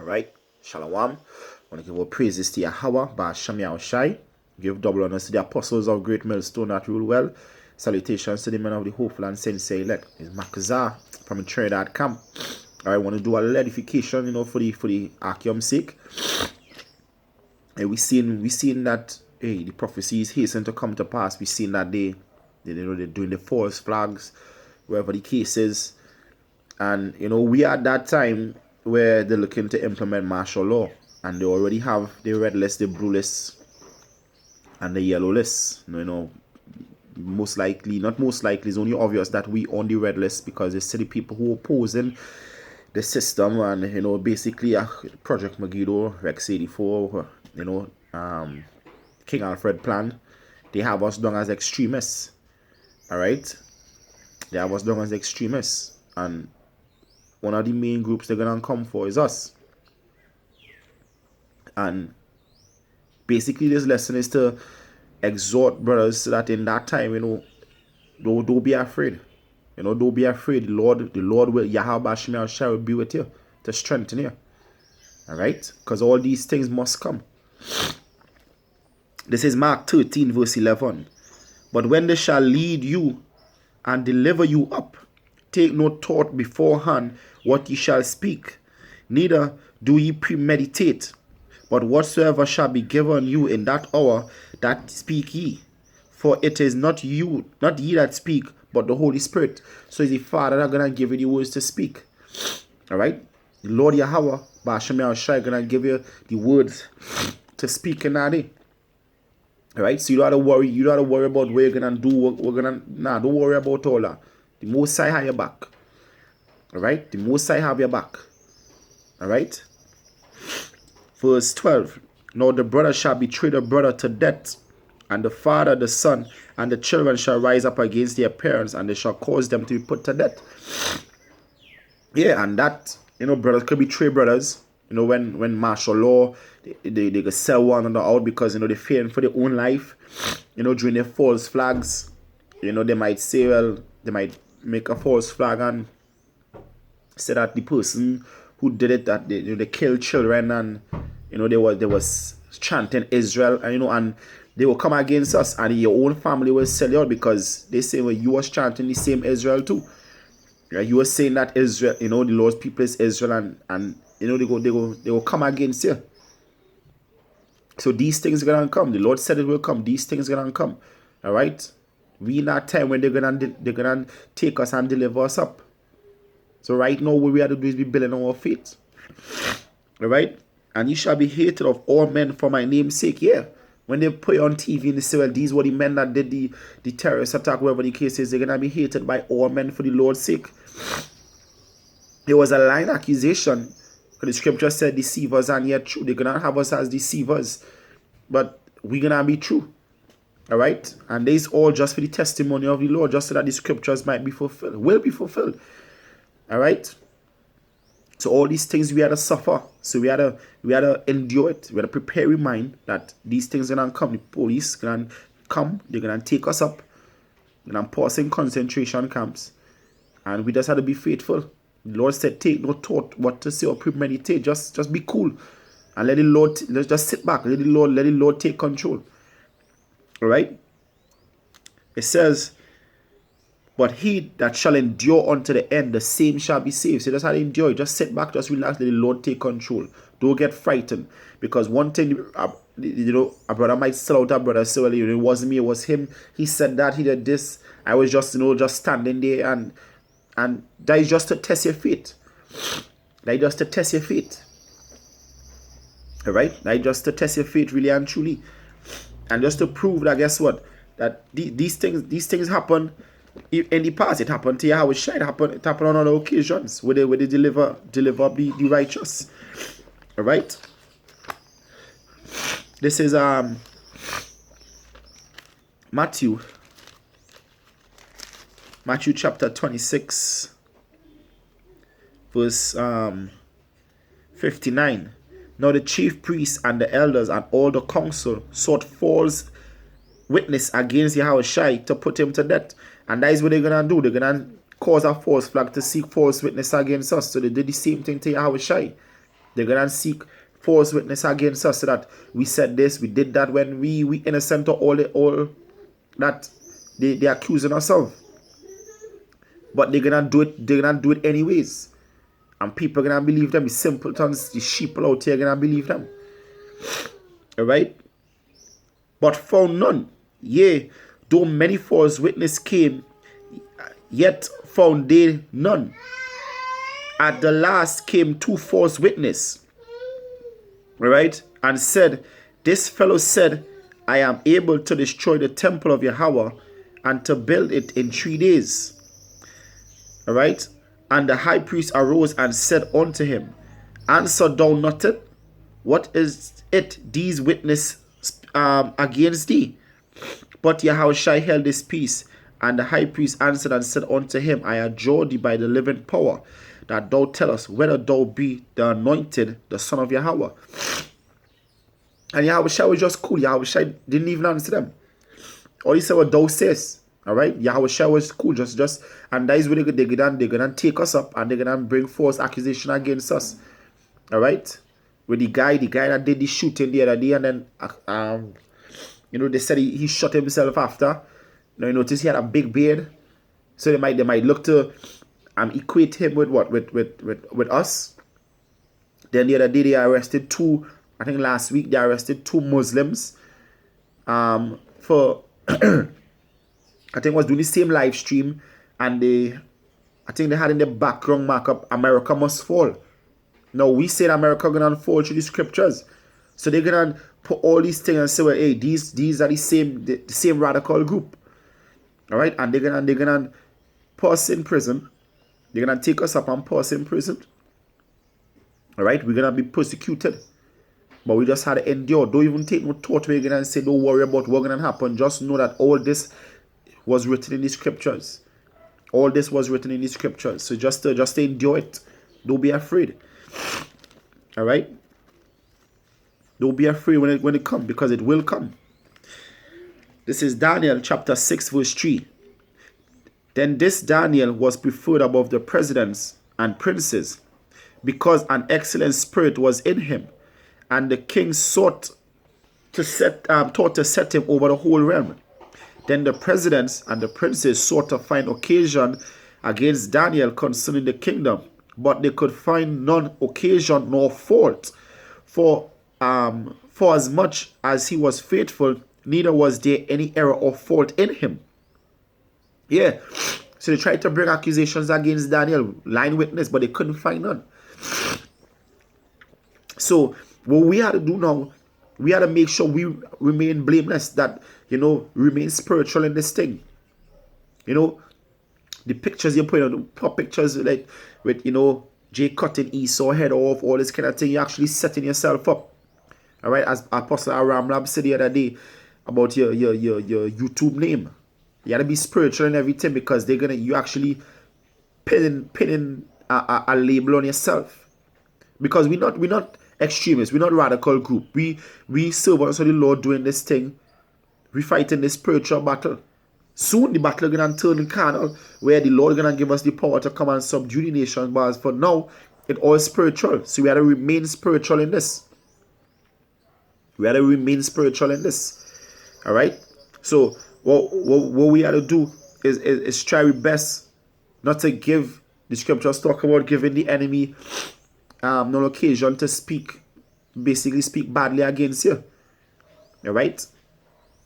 Alright, Shalom. I want to give all praises to Yahweh, Ba'ashem Yahushai. Give double honors to the apostles of Great Millstone that rule well. Salutations to the men of the hopeful and sensei elect. It's Makazar from Trinidad camp. I want to do a little edification, for the Archeum sake. And we seen that the prophecies hasten to come to pass. We seen that they're doing the false flags, wherever the case is. And we are at that time where they're looking to implement martial law, and they already have the red list, the blue list, and the yellow list. Most likely, not most likely, it's only obvious that we on the red list because they see the people who are opposing the system, and basically Project Megiddo, Rex 84, King Alfred plan, they have us down as extremists. Alright, they have us down as extremists, and one of the main groups they're gonna come for is us. And basically this lesson is to exhort brothers that in that time, don't be afraid. Don't be afraid. The Lord will, Yahweh Shemel shall be with you to strengthen you. Alright? Because all these things must come. This is Mark 13, verse 11. But when they shall lead you and deliver you up, take no thought beforehand what ye shall speak, neither do ye premeditate, but whatsoever shall be given you in that hour, that speak ye. For it is not ye that speak, but the Holy Spirit. So it's the Father that gonna give you the words to speak. Alright? The Lord Yahweh, Ba'ashem Yahushai, gonna give you the words to speak in that day. Alright? So you don't have to worry. You don't have to worry about what you're gonna do. Don't worry about all that. The Most High have your back. Alright? The Most High have your back. Alright? Verse 12. Now the brother shall betray the brother to death, and the father the son, and the children shall rise up against their parents, and they shall cause them to be put to death. Yeah, and that, brothers could betray brothers. When martial law, they could sell one another out because, they're fearing for their own life. During their false flags, they might say, they might make a false flag and say that the person who did it, that they killed children, and they was chanting Israel, and they will come against us, and your own family will sell you out because they say, well, you was chanting the same Israel too. Right? You were saying that Israel, the Lord's people is Israel, and they will come against you. So these things are gonna come. The Lord said it will come. These things are gonna come. All right. We in that time when they're gonna take us and deliver us up. So right now what we have to do is be building our faith. Alright? And you shall be hated of all men for my name's sake. Yeah. When they put you on TV and they say, well, these were the men that did the terrorist attack, whatever the case is, they're gonna be hated by all men for the Lord's sake. There was a lying accusation. The scripture said deceivers and yet true. They're gonna have us as deceivers. But we're gonna be true. Alright? And this is all just for the testimony of the Lord, just so that the scriptures might be fulfilled, will be fulfilled. Alright? So all these things we had to suffer. So we had to endure it. We had to prepare our mind that these things are gonna come. The police gonna come, they're gonna take us up. They're gonna put us in concentration camps. And we just had to be faithful. The Lord said, take no thought what to say or premeditate. Just be cool. And let the Lord, let's just sit back. Let the Lord take control. Alright? It says, but he that shall endure unto the end, the same shall be saved. So just how to endure. Just sit back, just relax, let the Lord take control. Don't get frightened. Because one thing, a brother might sell out a brother, say, well, it wasn't me, it was him. He said that, he did this. I was just, just standing there, and that is just to test your faith. That is just to test your faith. Alright? That is just to test your faith really and truly. And just to prove that, guess what? That these things happen in the past. It happened to Yahweh Shai. It happened on other occasions where they deliver up the righteous. Alright? This is Matthew chapter 26 verse 59. Now the chief priests and the elders and all the council sought false witness against Yahweh Shai to put him to death. And that is what they're going to do. They're going to cause a false flag to seek false witness against us. So they did the same thing to Yahweh Shai. They're gonna seek false witness against us so that we said this, we did that, when we innocent of all that they accusing us of. But they're gonna do it anyways. And people are gonna believe them. The simpletons, the sheep out here gonna believe them. Alright? But found none. Yea, though many false witnesses came, yet found they none. At the last came 2 false witnesses. Alright? And said, this fellow said, I am able to destroy the temple of Yahweh and to build it in 3 days. Alright? And the high priest arose and said unto him, answer thou not it? What is it these witness against thee? But Yahushua held his peace. And the high priest answered and said unto him, I adjure thee by the living power, that thou tell us whether thou be the anointed, the son of Yahweh. And Yahushua was just cool. Yahushua didn't even answer them. All he said was, thou sayest. Alright? Yahushua was cool. Just and that is where they're gonna take us up and they're gonna bring false accusation against us. Alright? With the guy that did the shooting the other day, and then they said he shot himself after. You notice he had a big beard. So they might look to equate him with what? With us. Then the other day they arrested 2, I think last week they arrested 2 Muslims for I think was doing the same live stream, and I think they had in the background markup, America must fall. Now we said America gonna fall through the scriptures. So they're gonna put all these things and say, well, hey, these are the same radical group. Alright, and they're gonna put us in prison. They're gonna take us up and put us in prison. Alright, we're gonna be persecuted. But we just had to endure. Don't even take no thought where you're gonna say, don't worry about what's gonna happen. Just know that all this was written in the scriptures. All this was written in the scriptures. So just endure it. Don't be afraid. Alright? Don't be afraid when it comes, because it will come. This is Daniel chapter 6 verse 3. Then this Daniel was preferred above the presidents and princes, because an excellent spirit was in him, and the king thought to set him over the whole realm. Then the presidents and the princes sought to find occasion against Daniel concerning the kingdom, but they could find none occasion nor fault. For as much as he was faithful, neither was there any error or fault in him. Yeah. So they tried to bring accusations against Daniel, lying witness, but they couldn't find none. So what we had to do now, we had to make sure we remain blameless, that, remain spiritual in this thing. The pictures you put on, pictures like with, Jay cutting Esau head off, all this kind of thing, you're actually setting yourself up. Alright, as Apostle Aram Lab said the other day about your YouTube name. You gotta be spiritual and everything, because you actually pinning a label on yourself. Because we're not extremists, we're not radical group. We servants of the Lord doing this thing. We fighting this spiritual battle. Soon the battle gonna turn carnal, where the Lord gonna give us the power to come and subdue the nations. But as for now, it all spiritual. So we gotta remain spiritual in this. Alright? So what we have to do is try our best not to give the scriptures talk about giving the enemy no occasion to speak badly against you. Alright?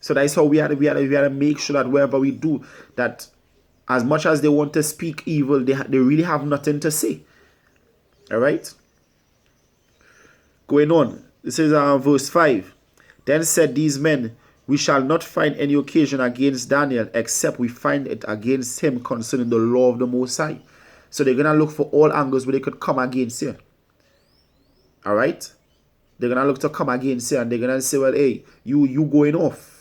So that's how we have to make sure that wherever we do, that as much as they want to speak evil, they really have nothing to say. Alright? Going on. This is verse 5. Then said these men, we shall not find any occasion against Daniel, except we find it against him concerning the law of the Most High. So they're going to look for all angles where they could come against you. Alright? They're going to look to come against you, and they're going to say, well, hey, you going off.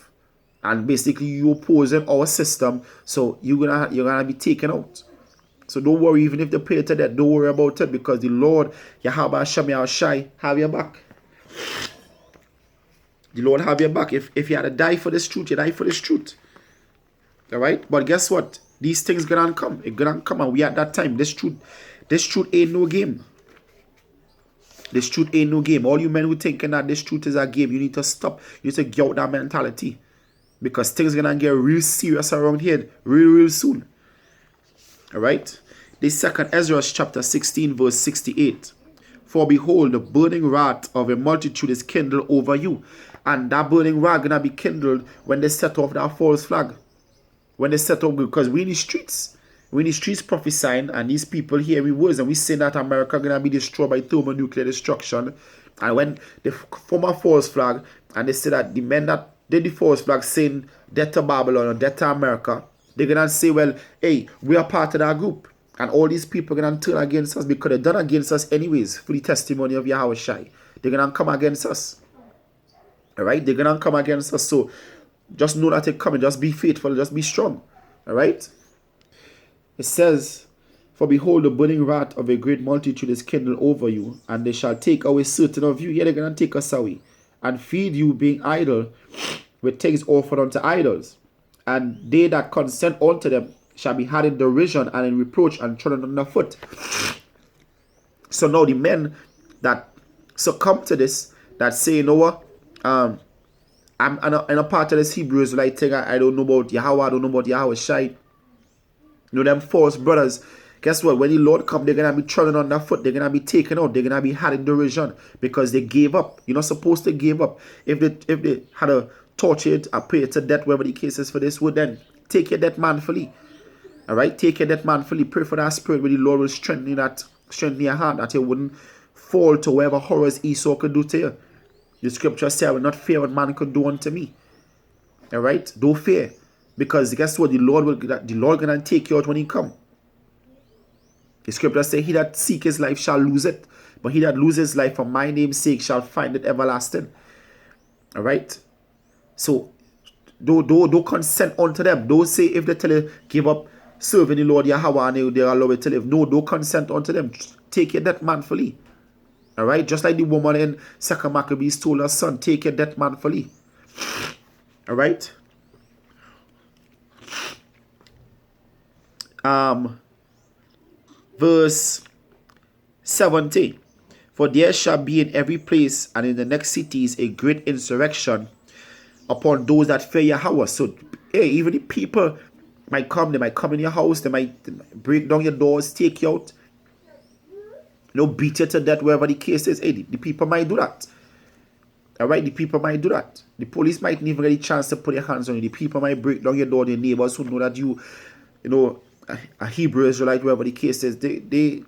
And basically you opposing our system, so you're gonna be taken out. So don't worry, even if they pray to that, don't worry about it, because the Lord, Yahweh Hashem Yahushai, have your back. The Lord have your back. If you had to die for this truth, you die for this truth. Alright? But guess what? These things gonna come. It's gonna come, and we at that time. This truth ain't no game. This truth ain't no game. All you men who thinking that this truth is a game, you need to stop. You need to get out that mentality. Because things gonna get real serious around here real soon. Alright? This second Ezra chapter 16 verse 68. For behold, the burning wrath of a multitude is kindled over you. And that burning wrath gonna be kindled when they set off that false flag. When they set off, because we in the streets. We in the streets prophesying, and these people hearing words, and we say that America gonna be destroyed by thermonuclear destruction. And when they form a false flag, and they say that the men that did the false flag saying death to Babylon or death to America, they're gonna say, well, hey, we are part of that group. And all these people are gonna turn against us because they're done against us anyways for the testimony of Yahweh Shai. They're gonna come against us. Alright? They're gonna come against us. So just know that they're coming. Just be faithful. Just be strong. Alright? It says, for behold, the burning wrath of a great multitude is kindled over you, and they shall take away certain of you. Yeah, they're going to take us away. And feed you, being idle, with things offered unto idols. And they that consent unto them shall be had in derision and in reproach and trodden under foot. So now the men that succumb to this, that say, you know what, I'm a part of this Hebrew Israelite thing. I don't know about Yahweh, I don't know about Yahweh Shai. You know, them false brothers, guess what? When the Lord come, they're going to be trodden on their foot. They're going to be taken out. They're going to be had in derision because they gave up. You're not supposed to give up. If they had a tortured or prayed to death, whatever the case is for this, would then take your death manfully. All right? Take your death manfully. Pray for that spirit where the Lord will strengthen your heart, that you wouldn't fall to whatever horrors Esau could do to you. The scripture says, I will not fear what man could do unto me. All right? Don't fear. Because guess what? The Lord gonna take you out when he come. The scripture says, he that seek his life shall lose it. But he that loses his life for my name's sake shall find it everlasting. Alright? So don't consent unto them. Don't say if they tell you give up serving the Lord Yahweh and they allow it to live. No, don't consent unto them. Take your death manfully. Alright? Just like the woman in 2 Maccabees told her son, take your death manfully. Alright? Verse 17. For there shall be in every place and in the next cities a great insurrection upon those that fear Yahweh. So, hey, even the people might come, they might come in your house, they might break down your doors, take you out, beat you to death, wherever the case is. Hey, the people might do that. Alright, the people might do that. The police might never get a chance to put their hands on you. The people might break down your door, your neighbors who know that you know, a Hebrew Israelite, wherever the case is, the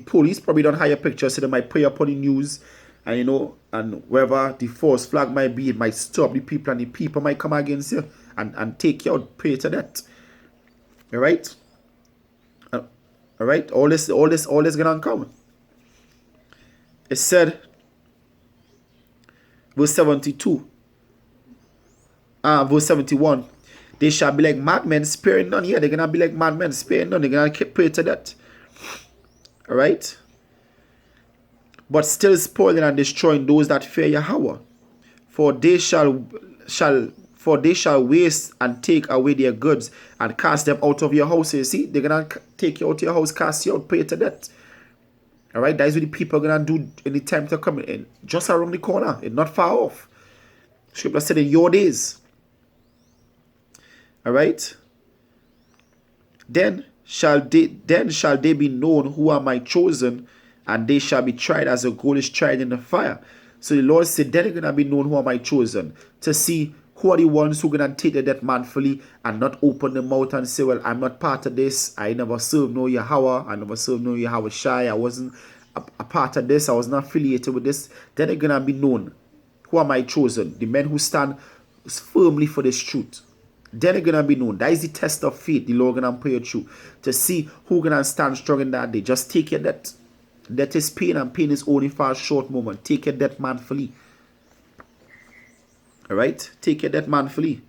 police probably don't hire pictures, so they might put up on the news, and and wherever the false flag might be, it might stop the people, and the people might come against you and take you out, pray to that. Alright? Alright? All this gonna come. It said, verse 72, verse 71. They shall be like madmen, sparing none. Yeah, they're going to be like madmen, sparing none. They're going to pray to that. Alright? But still spoiling and destroying those that fear Yahweh. For they shall waste and take away their goods and cast them out of your houses. See, they're going to take you out of your house, cast you out, pray to that. Alright? That is what the people are going to do in the time to come in. Just around the corner. It's not far off. Scripture said in your days. Alright? Then shall they be known who are my chosen, and they shall be tried as a gold is tried in the fire. So the Lord said, then they're going to be known who are my chosen, to see who are the ones who are going to take the death manfully and not open the mouth and say, well, I'm not part of this. I never served no Yahweh. I never served no Yahweh Shai. I wasn't a part of this. I was not affiliated with this. Then they're going to be known who are my chosen, the men who stand firmly for this truth. Then it's going to be known. That is the test of faith the Lord going to put you through. To see who going to stand strong in that day. Just take your death. Death is pain, and pain is only for a short moment. Take your death manfully. Alright? Take your death manfully.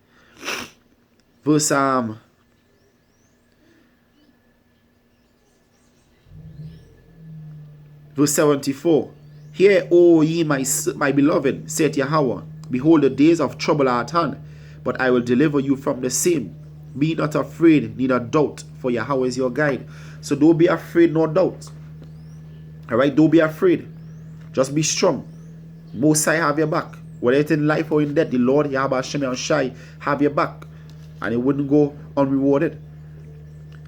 Verse 74. Hear, O ye my beloved, saith Yahweh, behold, the days of trouble are at hand, but I will deliver you from the same. Be not afraid, neither doubt, for Yahweh is your guide. So don't be afraid nor doubt. Alright, don't be afraid. Just be strong. Most High have your back. Whether it's in life or in death, the Lord Yahweh Hashem Yahushai have your back. And it wouldn't go unrewarded.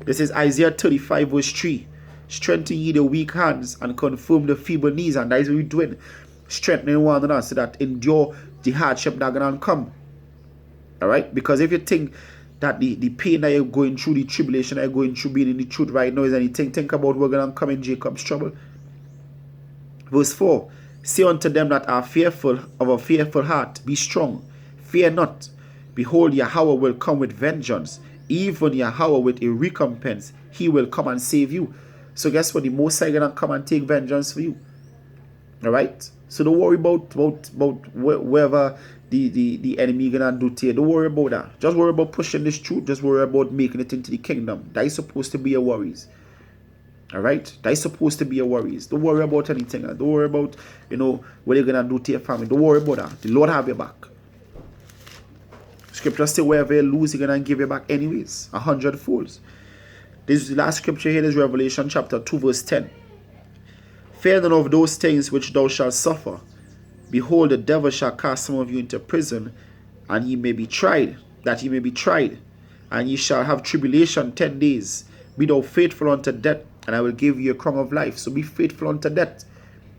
This is Isaiah 35 verse 3. Strengthen ye the weak hands and confirm the feeble knees. And that is what we're doing. Strengthening one another so that endure the hardship that gonna come. Alright? Because if you think that the pain that you're going through, the tribulation that you're going through, being in the truth right now is anything, think about what's gonna come in Jacob's trouble. Verse 4. Say unto them that are fearful of a fearful heart, be strong, fear not. Behold, Yahweh will come with vengeance, even Yahweh with a recompense. He will come and save you. So guess what? The Most High gonna come and take vengeance for you. Alright? So don't worry about whatever the enemy gonna do to you. Don't worry about that. Just worry about pushing this truth. Just worry about making it into the kingdom. That is supposed to be your worries. Alright? That is supposed to be your worries. Don't worry about anything. Don't worry about, what you're gonna do to your family. Don't worry about that. The Lord have your back. Scripture say wherever you lose, He's gonna give you back anyways. 100-fold. This is the last scripture here. Is Revelation chapter 2 verse 10. Fear none of those things which thou shalt suffer. Behold, the devil shall cast some of you into prison, and ye may be tried, that ye may be tried. And ye shall have tribulation 10 days. Be thou faithful unto death, and I will give you a crown of life. So be faithful unto death.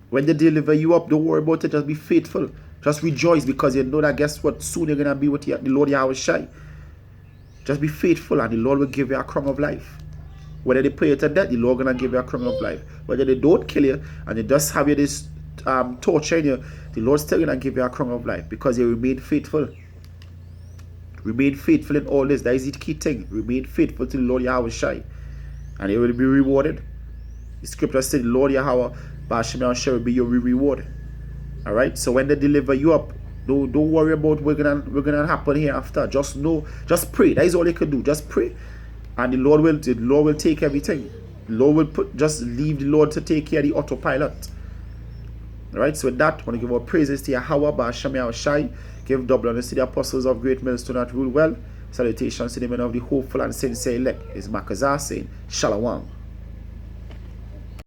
When they deliver you up, don't worry about it. Just be faithful. Just rejoice, because you know that guess what? Soon you're going to be with the Lord Yahweh Shai. Just be faithful, and the Lord will give you a crown of life. Whether they put you to death, the Lord going to give you a crown of life. Whether they don't kill you, and they just have you this torture in you, the Lord still going to give you a crown of life, because you remain faithful. Remain faithful in all this. That is the key thing. Remain faithful to the Lord Yahweh Shai, and you will be rewarded. The scripture said, the Lord Yahweh Hashem Yahushai will be your reward. Alright? So when they deliver you up, don't worry about what's gonna happen here after. Just know, just pray. That is all you can do. Just pray. And the Lord will take everything. The Lord will just leave the Lord to take care of the autopilot. Alright, so with that, I want to give our praises to Yahweh Hashem Yahushai. Give double honors to the apostles of great millstone that rule well. Salutations to the men of the hopeful and sincere elect. Is Makazah saying, Shalom.